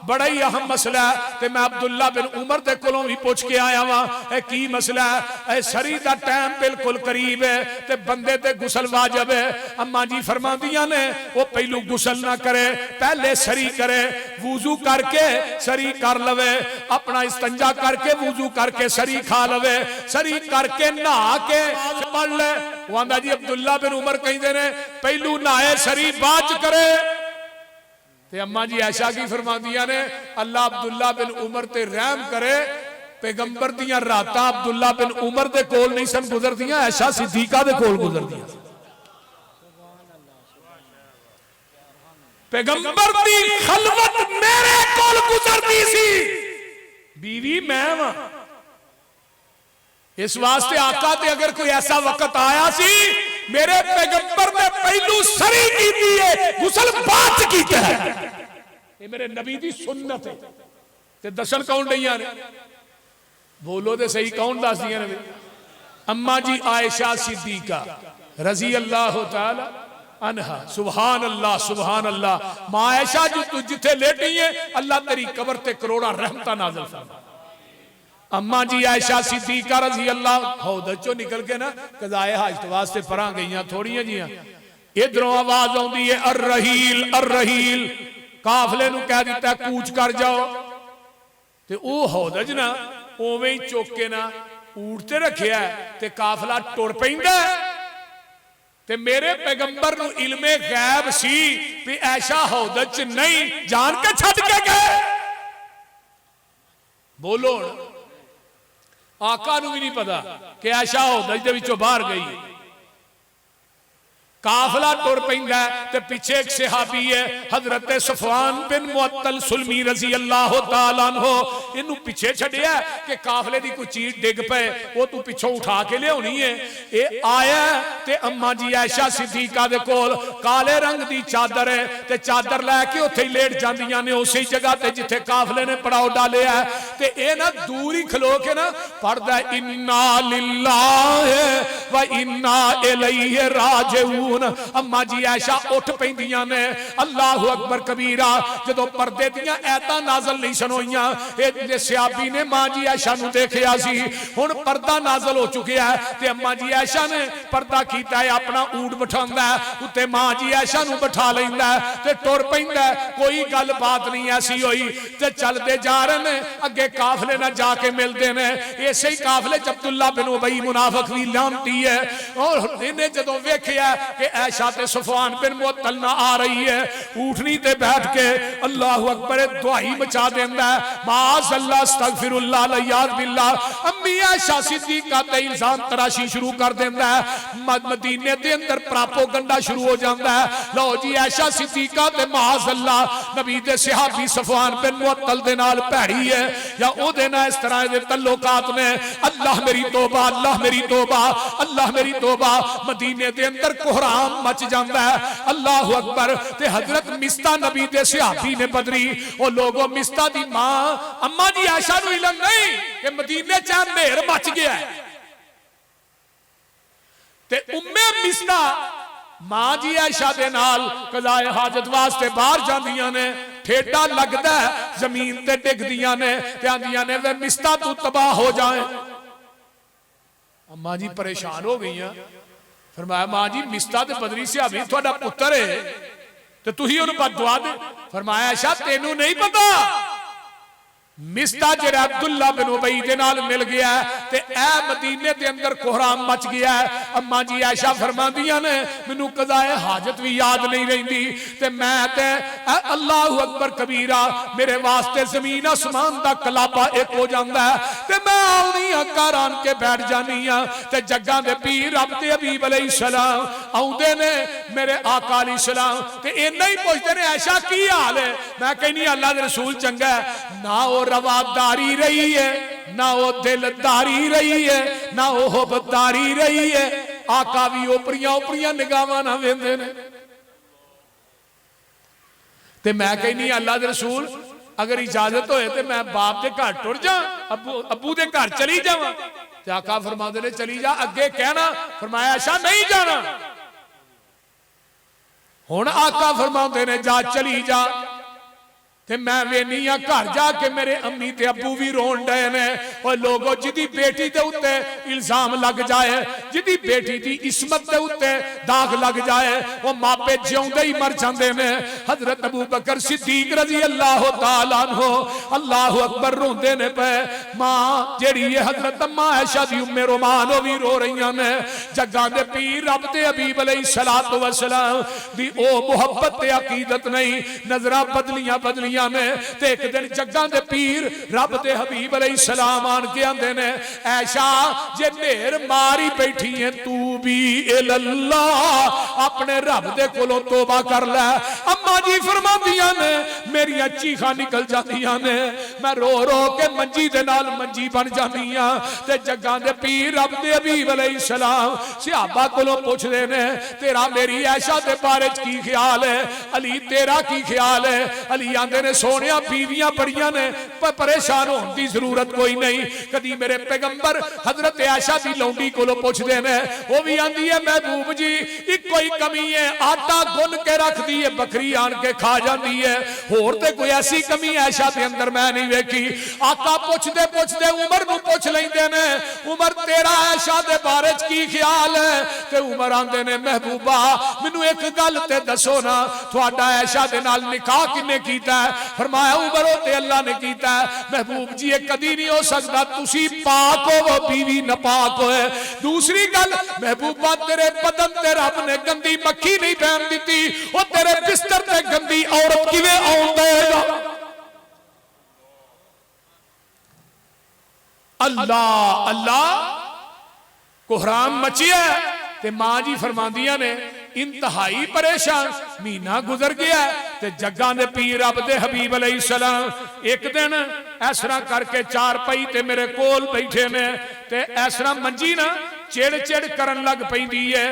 بڑا ہی اہم مسئلہ ہے تے میں عبداللہ بن عمر دے کولوں بھی پوچھ کے آیا ہاں، اے کی مسئلہ ہے؟ اے سری دا ٹائم بالکل قریب ہے تے بندے تے غسل واجب ہے۔ اماں جی فرماندیاں نے وہ پہلو غسل نہ کرے، پہلے سری کرے، وضو کر کے سری کر لوے، اپنا استنجا کر کے وضو کر کے سری کھا لوے، سری کر کے نہا کے پڑھ لے۔ وہ آندا جی عبداللہ بن عمر کہیں دے نے پہلو نہائے سری باج کرے تے اماں جی عائشہ کی فرماندیاں نے اللہ عبداللہ بن عمر تے رحم کرے، پیغمبر دیاں راتاں عبداللہ بن عمر دے کول نہیں سن گزر دیاں، عائشہ صدیقہ دے کول گزر دیاں. پیغمبر دی خلوت میرے کول گزر دی سی، بیوی میں ہاں. اس واسطے آقا تے اگر کوئی ایسا وقت آیا سی میرے پیغمبر نے پہلو سری کی دیئے غسل بات کیتا ہے. یہ میرے نبی دی سنت ہے. تے دسن کون نہیں آنے بولو دے صحیح کون دس دیا نے. اماں جی عائشہ صدیقہ رضی اللہ تعالی عنہا. سبحان اللہ سبحان اللہ. ماں عائشہ جو جتھے لیٹی ہے اللہ تیری قبر تے کروڑا رحمتہ نازل فرما. اماں جی عائشہ صدیقہ رضی اللہ حوض چو نکل کے نا قضائے حاجت واسطے پران گئیاں تھوڑیاں جیاں. ادھروں آواز ہوندی ہے الرحیل الرحیل. قافلے نو کہہ دیتا ہے کوچ کر جاؤ. تے او حوض نا اوویں ہی چوک کے نا اونٹتے رکھیا ہے تے قافلہ ٹر پیندا ہے. تے میرے پیغمبر نو علم غیب سی کہ عائشہ حوض چ نہیں جان کے چھڈ کے گئے. بولو آقا نو بھی نہیں پتا کہ عائشہ حوض دے وچوں باہر گئی. قافلہ ٹر پیندا ہے تے پیچھے ایک صحابی ہے حضرت صفوان بن معطل سلمی رضی اللہ تعالیٰ عنہ. انہوں پیچھے چھڑیا ہے کہ قافلے دی کوئی چیز ڈگ پے وہ تو پیچھوں اٹھا کے لے ہونی ہے. اے آیا تے اماں جی عائشہ صدیقہ دے کول کالے رنگ دی چادر ہے تے چادر لے کے اوتھے ہی لیٹ جاندیاں نے اسی جگہ تے جتھے قافلے نے پڑاؤ ڈالے ہے. تے اے نا دور ہی کھلو کے نا پڑھدا ہے انا للہ و انا الیہ راجعون. اماں جی عائشہ اٹھ پیندیاں نے اللہ اکبر کبیرہ. جدو پردے دیاں ایتاں نازل نہیں سنوئیاں اے صحابی نے ماں جی عائشہ نو دیکھیا سی. ہن پردہ نازل ہو چکے ہے تے اماں جی عائشہ نے پردہ کیتا ہے اپنا اونٹ بٹھاندا ہے اتے ماں جی عائشہ نو بٹھا لیندا ہے تے ٹر پیندا ہے. کوئی گل بات نہیں ایسی ہوئی تے چل دے جا رہے نے اگے قافلے نہ جا کے ملدے نے. ایسے ہی قافلے چ عبداللہ بن ابی منافق بھی لانتی ہے اور انہیں جدوں ویکھیا کہ عائشہ تے صفوان بن معطل نہ آ رہی ہے اٹھنی تے بیٹھ کے اللہ اکبر دعائی مچا دیندا ہے معاذ اللہ استغفر اللہ الیاذ باللہ. امی عائشہ صدیقہ تے الزام تراشی شروع کر دیندا ہے. مدینے دے اندر پراپوگنڈا شروع ہو جاندا ہے. لو جی عائشہ صدیقہ تے معاذ اللہ نبی دے صحابی صفوان بن معطل دے نال بھڑی ہے یا او دے نال اس طرح دے تعلقات نے. اللہ میری توبہ اللہ میری توبہ اللہ میری توبہ. مدینے دے اندر کوہرام مچ جاندا ہے. اللہ اکبر. تے حضرت مستہ نبی دے صحابی نے بدری او لوگوں مستہ دی ماں اماں جی عائشہ نو علم نہیں کہ مدینے چ اندھیر مچ گیا ہے. تے مستہ ماں جی عائشہ دے نال قضائے حاجت واسطے باہر جاندیاں نے. ٹھیڈا لگدا ہے زمین تے ڈگ دیاں نے تے آندیاں نے وے مستہ تو تباہ ہو جائیں. اماں جی پریشان ہو گئی ہیں. فرمایا ماں جی مستہ تے بدری صحابی تہاڈا پتر ہے تے تسی اونوں بد دعا دے. فرمایا عائشہ تینوں نہیں پتا مستہ جڑا عبداللہ بن ابی دے نال مل گیا ہے تے اے مدینے دے اندر کوہرام مچ گیا ہے. اماں جی عائشہ فرماندیاں نے مینوں قضائے حاجت بھی یاد نہیں رہندی تے میں تے اللہ اکبر کبیرہ میرے واسطے زمین آسمان دا کلابہ ایک ہو جاندا ہے تے میں آونی ہاں گھر آن کے بیٹھ جانی ہاں تے جگاں دے پیر رب دے حبیب علیہ السلام آوندے نے میرے آقا علیہ السلام تے اینا ہی پوچھدے نے عائشہ کی حال ہے. میں کہنی اللہ دے رسول چنگا ہے. نہ وہ رواداری رہی ہے نہ وہ دلداری رہی ہے نہ وہ حبداری رہی ہے. آقا بھی اوپریاں نگاہاں نہ ویندے نے. تے میں کہنی اللہ دے رسول اگر اجازت ہوئے تے میں باپ دے گھر ٹر جاں ابو دے گھر چلی جاواں. تے آقا فرماندے نے چلی جا. اگے کہنا فرمایا عائشہ نہیں جانا. ہن آقا فرماندے نے جا چلی جا. تے میں وینی ہاں گھر جا کے میرے امی تے ابو بھی رون ڈے نے. اور لوگوں جدی بیٹی دے اوتے الزام لگ جائے جدی بیٹی دی عصمت دے اتے داغ لگ جائے وہ ماپے جیوندے ہی مر جاندے نے. حضرت ابو بکر صدیق رضی اللہ تعالیٰ عنہ اللہ اکبر روندے نے پہ. ماں جیڑی یہ حضرت اماں عائشہ دی ام رومان وہ بھی رو رہی ہیں. جگاں دے پیر رب دے حبیب علیہ السلام دی او محبت تے عقیدت نہیں. نظرہ بدلیاں نے تے ایک دن جگاں دے پیر رب دے حبیب علیہ السلام آن کے آندے نے عائشہ جے مہر ماری بیٹھی ہیں تو بھی اللہ اپنے رب دے کولوں توبہ کر لے. اماں جی فرماندیاں نے میریاں چیخاں نکل جاندیاں نے میں رو رو کے منجی دے نال منجی بن جاندیاں. تے جگاں دے پیر رب دے حبیب علیہ السلام صحابہ کولوں پوچھ دے نے تیرا میری عائشہ دے بارے کی خیال ہے؟ علی تیرا کی خیال ہے؟ علی آندے نے سونیا بیویاں بڑیاں نے پریشان ہون دی ضرورت کوئی نہیں. کدی میرے پیغمبر حضرت عائشہ دی لونڈی کولوں پوچھ دے نے وہ بھی آندی ہے محبوب جی ایک کوئی کمی ہے آٹا گن کے رکھ دی ہے بکری آن کے کھا جاندی ہے اور تے کوئی ایسی کمی عائشہ دے اندر میں نہیں ویکھی. آقا پوچھ دے عمر نو پوچھ لیندے نے عمر تیرا عائشہ دے بارے کی خیال ہے؟ تے عمر آندے نے محبوبہ مینوں ایک گل تے دسو نا تہاڈا عائشہ دے نال نکاح کنے کیتا ہے؟ فرمایا عمر او تے اللہ نے کیتا ہے. محبوب جی یہ کدی نہیں ہو سکتا تسی پاک ہو وہ بیوی ناپاک ہوئے. دوسری گل محبوبہ تیرے بدن تے رب نے گندی مکھی نہیں پہن دیتی وہ تیرے بستر تے گندی عورت کیویں آن دے گا؟ اللہ کوہرام مچیا ہے. تے ماں جی فرماندیاں نے انتہائی پریشان مہینہ گزر گیا تے جگاں دے پیر رب دے حبیب علیہ السلام ایک دن ایسرا کر کے چار پئی تے میرے کول بیٹھے نے تے ایسرا منجی نا چڑ چڑ کرن لگ پیندی ہے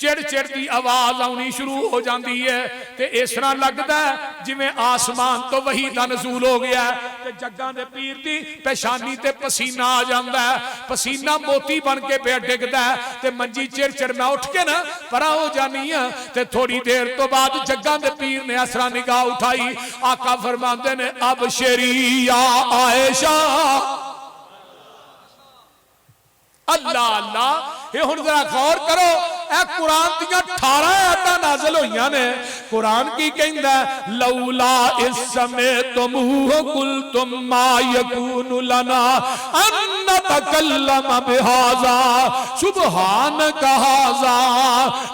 چڑ چڑ دی آواز آنی شروع ہو جاندی ہے تے اس طرح لگدا ہے جویں آسمان تو وحی دا نزول ہو گیا ہے تے جگاں دے پیر دی پیشانی تے پسینہ آ جاندا ہے پسینہ موتی بن کے پہ ڈگدا ہے تے منجی چڑ چڑ میں اٹھ کے نا پرا ہو جانی ہے تے تھوڑی دیر تو بعد جگاں دے پیر نے اسرا نگاہ اٹھائی. آقا فرماندے نے اب شری یا عائشہ اللہ اللہ. یہ ہن ذرا غور کرو اے قرآن دیاں 18 آیاتاں نازل ہوئیاں نے. قرآن کی کہندا ہے لولا اس سمعتموہ قلتم ما یکون لنا ان نتکلم بہذا سبحانک ھذا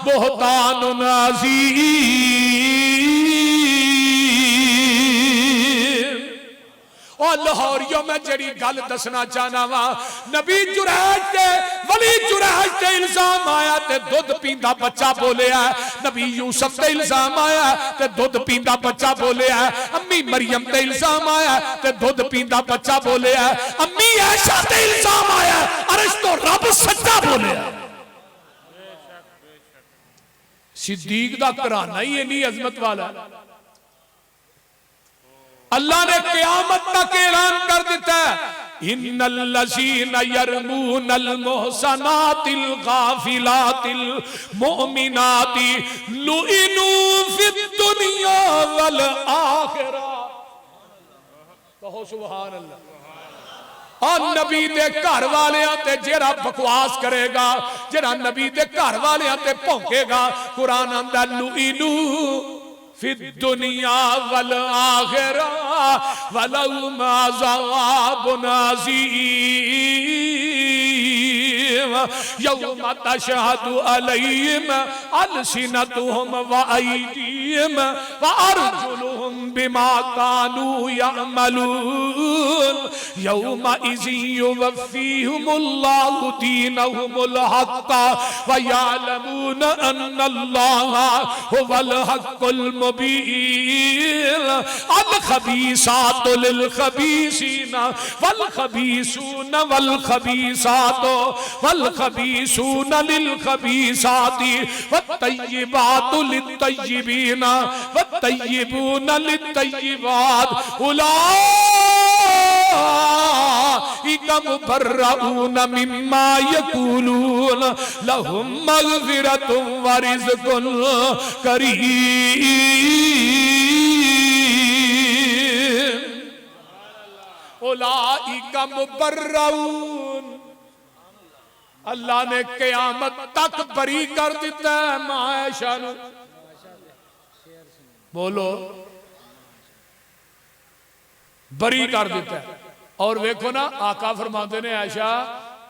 بہتان عظیم. اور لاہوریوں میں جڑی گل دسنا چاہنا وا نبی جریج تے ولی جریج تے الزام آیا تے دودھ پیندا بچہ بولیا ہے. نبی یوسف تے الزام آیا تے دودھ پیندا بچہ بولیا ہے. امی مریم تے الزام آیا تے دودھ پیندا بچہ بولیا ہے. امی عائشہ تے الزام آیا عرش تو رب سچا بولیا ہے. صدیق دا گھرانہ ہی نہیں عظمت والا. اللہ نے قیامت تک اعلان کر دیتا ہے ان الذین یرمون المحصنات الغافلات المؤمنات لعنوا فی الدنیا والآخرہ. کہو سبحان اللہ. اور نبی دے گھر والیاں تے جڑا بکواس کرے گا جڑا نبی دے گھر والیاں تے بھونکے گا قرآن آندا لعنوا فی الدنیا والآخرہ ولہم عذاب عظیم. یوم تشہد علیہم السنتہم وایدیہم وارجلہم بما کانوا یعملون. یومئذ یوفیہم اللہ دینہم الحق ویعلمون ان اللہ هو الحق المبین. الخبیثات للخبیثین والخبیثون والخبیثات والخبیثون للخبیثات والطیبات للطیبین والطیبون للطیبات اولئک مبرؤون مما یقولون لهم مغفرۃ ورزق کریم. اولئک مبرؤون اللہ نے قیامت تک بری کر دیتا ہے ماں عائشہ نو. بولو بری کر دیتا ہے. اور ویکھو نا آقا فرماتے نے عائشہ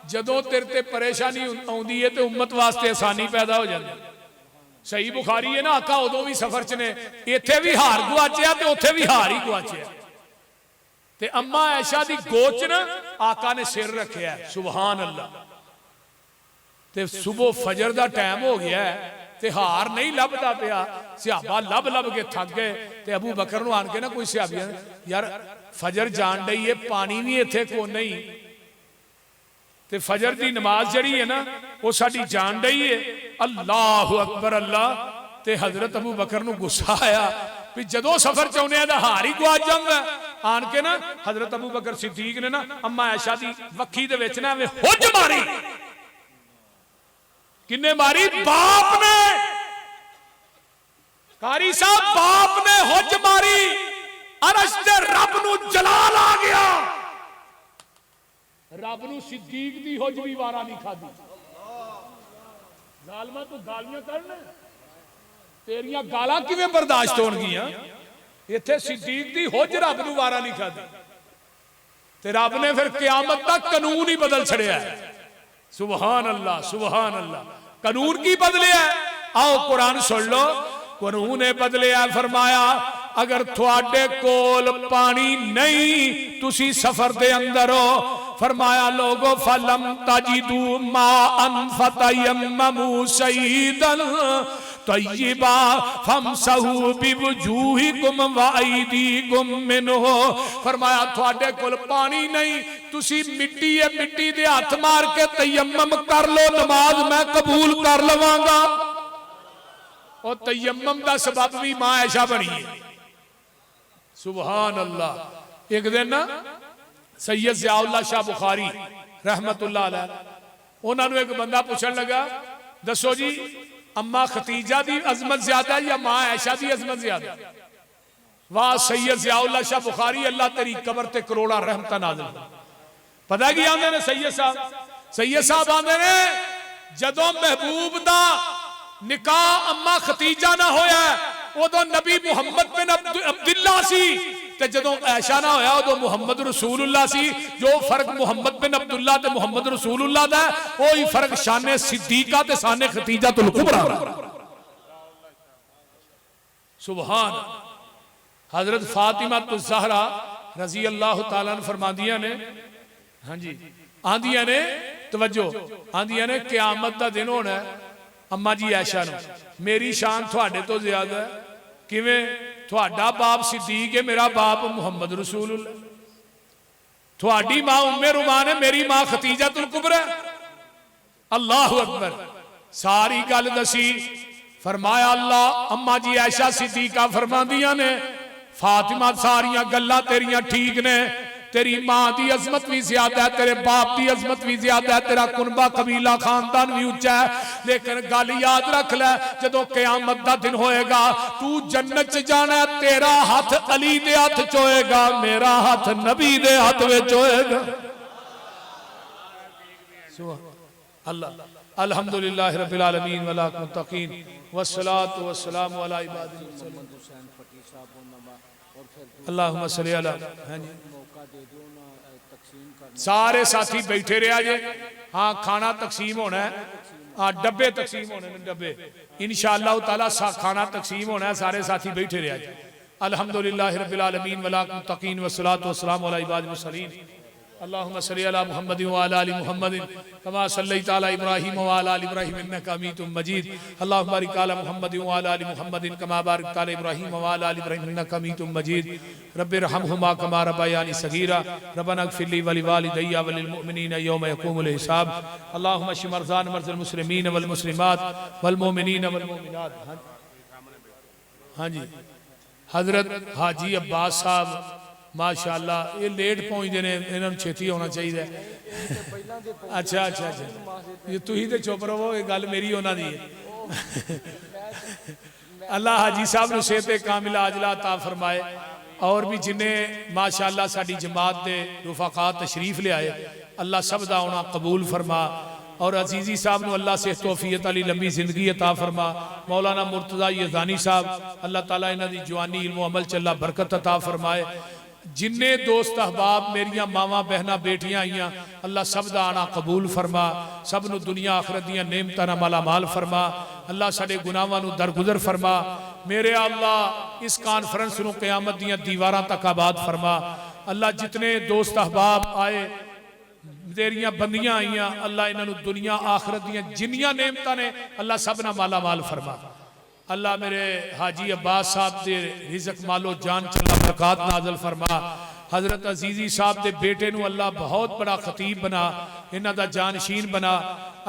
جدوں تیرے تے پریشانی آوندی ہے تے امت واسطے آسانی پیدا ہو جاتی. صحیح بخاری ہے نا آقا ادوں بھی سفر چ نے ایتھے بھی ہار گواچیا تے اوتھے بھی ہار ہی گواچیا تے اما عائشہ دی گوچ نا آقا نے سر رکھیا ہے. سبحان اللہ. تے صبح فجر دا ٹائم ہو گیا ہے تے ہار نہیں لبدا پیا. صحابہ لب لب کے تھک گئے تے ابو بکر نو آن کے نا کوئی صحابی یار فجر جان ڈئی ہے پانی بھی ایتھے کو نہیں تے فجر دی نماز جڑی ہے نا وہ ساڈی جان ڈئی ہے. اللہ اکبر اللہ. تے حضرت ابو بکر نو غصہ آیا کہ جدوں سفر چاہنے دا ہار ہی گواچ جاندا آن کے نا حضرت ابو بکر صدیق نے نا اما عائشہ دی وکھی دے وچ نا ہوج ماری. کنے ماری؟ باپ نے. قاری صاحب باپ نے ہوج ماری. عرش دے رب نو جلال آ گیا. رب نو صدیق دی ہوج بھی وارا نہیں کھادی. ظالمہ تو گالیاں کرنا تیریاں گالاں کیویں برداشت ہون گیاں. ایتھے صدیق دی ہوج رب نو وارا نہیں کھادی تے رب نے پھر قیامت تک قانون ہی بدل چھڑیا ہے. سبحان اللہ سبحان اللہ. قانون کی بدلیا ہے؟ آؤ قرآن سن لو. قانون نے بدلیا فرمایا اگر تھوڑے کول پانی نہیں تسی سفر دے اندر ہو فرمایا لوگو فلم تجدو ماء فتیمموا سعیدا طیبا فامسحوا بوجوہکم وایدیکم منہ. فرمایا تھوڑے کول پانی نہیں تسی مٹی ہے مٹی دے ہاتھ مار کے تیمم کر لو نماز میں قبول کر لواں گا. اور تیمم دا سبب بھی ماں عائشہ بنی ہے. سبحان اللہ. ایک دن نا سید ضیاء اللہ شاہ بخاری رحمت اللہ علیہ انہوں نے ایک بندہ پوچھن لگا دسو جی اما ختیجہ دی عظمت زیادہ یا ماں عائشہ دی عظمت زیادہ؟ واہ سید ضیاء اللہ شاہ بخاری اللہ تیری قبر تے کروڑا رحمتہ نازل. پتہ کی آندے نے سید صاحب آندے نے جدوں محبوب دا نکاح اما ختیجہ نہ ہویا ہے وہ تو نبی محمد بن عبداللہ سی تے جدوں عائشہ نہ ہویا وہ تو محمد رسول اللہ سی. جو فرق محمد بن عبداللہ تے محمد رسول اللہ دا ہے وہی فرق شان صدیقہ تے شان ختیجہ الکبریٰ. سبحان. حضرت فاطمہ الزہرا رضی اللہ تعالیٰ نے فرماندیاں نے ہاں جی آندیاں نے توجہ آندیاں نے قیامت دا دن ہونا ہے اما جی عائشہ نو میری شان تھوڑے تو زیادہ ہے. کیویں؟ تھوڑا باپ صدیق ہے میرا باپ محمد رسول اللہ. تھوڑی ماں ام رومان ہے میری ماں ختیجہ الکبریٰ. اللہ اکبر. ساری گل دسی فرمایا اللہ اما جی عائشہ صدیقہ فرماندیاں نے فاطمہ ساریاں گلاں تیریاں ٹھیک نے تیری ماں دی عظمت بھی زیادہ ہے تیرے باپ دی عظمت بھی زیادہ ہے تیرا کنبہ قبیلہ خاندان بھی اونچا ہے لیکن گل یاد رکھ لے جدوں قیامت دا دن ہوئے گا تو جنت چ جانا ہے تیرا ہاتھ علی دے ہاتھ چوئے گا میرا ہاتھ نبی دے ہاتھ وچ ہوئے گا. اللہ الحمدللہ رب العالمین والمتقین والصلاة والسلام علی عباد اللہم صلی علی. سارے ساتھی بیٹھے رہا جے ہاں کھانا تقسیم ہونا ہے ہاں ڈبے تقسیم ہونے ہیں ڈبے انشاءاللہ تعالیٰ کھانا تقسیم ہونا ہے سارے ساتھی بیٹھے رہا جے. الحمدللہ رب العالمین والمتقین والصلاة والسلام علی عباد المرسلین. اللہم صلی علی محمد وعلی آل محمد کما صلیت علی ابراہیم وعلی آل ابراہیم انکا حمید مجید. اللہم بارک علی محمد وعلی آل محمد کما بارکت علی ابراہیم وعلی آل ابراہیم انکا حمید مجید. رب ارحمہما کما ربیانی صغیرا. ربنا اغفر لی ولوالدی وللمؤمنین یوم یقوم الحساب. اللہم اشف مرضانا مرضى المسلمین والمسلمات والمؤمنین والمؤمنات. ہاں جی حضرت حاجی عباس صاحب ماشاءاللہ یہ لیٹ پہنچ دینے انہوں چھتی ہونا چاہیے. اچھا اچھا اچھا یہ تو ہی دے چوپ رہو یہ گل میری ہونا دی ہے. اللہ حاجی صاحب نے صحت کاملہ عاجلہ عطا فرمائے اور بھی جنہیں ماشاءاللہ ساڈی جماعت دے رفقاء تشریف لے آئے اللہ سب دا ہونا قبول فرما. اور عزیزی صاحب نو اللہ سے توفیق علی لمبی زندگی عطا فرما. مولانا مرتضی یزدانی صاحب اللہ تعالیٰ انہاں دی جوانی علم و عمل چلا برکت عطا فرمائے. جننے دوست احباب میریاں ماواں بہناں بیٹیاں آئیاں اللہ سب دا آنا قبول فرما. سب نو دنیا آخرت دیاں نعمتاں نال مالا مال فرما. اللہ ساڈے گناہاں نو درگزر فرما. میرے اللہ اس کانفرنس نو قیامت دیاں دیواراں تک آباد فرما. اللہ جتنے دوست احباب آئے تیریاں بندیاں آئیاں اللہ انہاں نو دنیا آخرت دیاں جنیاں نعمتاں نے اللہ سب نہ مالا مال فرما. اللہ میرے حاجی عباس صاحب دے رزق مالو جان چلا برکات نازل فرما. حضرت عزیزی صاحب دے بیٹے نو اللہ بہت بڑا خطیب بنا, انہاں دا جانشین بنا.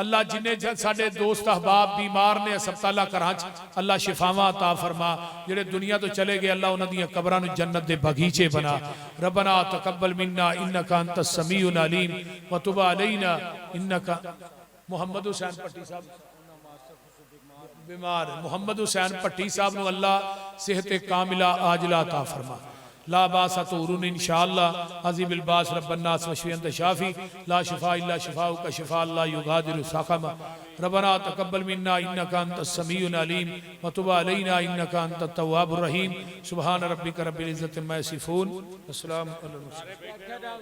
اللہ جنہیں ساڑے دوست احباب بیمار نے اسپتالہ کراچ اللہ شفاواں عطا فرما. جڑے دنیا تو چلے گئے اللہ انہاں دیاں قبران جنت دے بغیچے بنا. ربنا تقبل منا انکا انت السمیع العلیم وتب علینا انکا. محمد حسین پٹی صاحب بیمار, محمد حسین پٹی صاحب نو اللہ صحت کاملہ عاجلہ عطا فرما. لا باس طورون انشاءاللہ عظیم الباس رب الناس وشفی انت شافی لا شفاء الا شفاؤک شفاء اللہ یغادر سقما. ربنا تقبل منا انکا انت السمیع العلیم وتب علینا انکا انت التواب الرحیم. سبحان ربک رب العزت عما یصفون. السلام علیکم.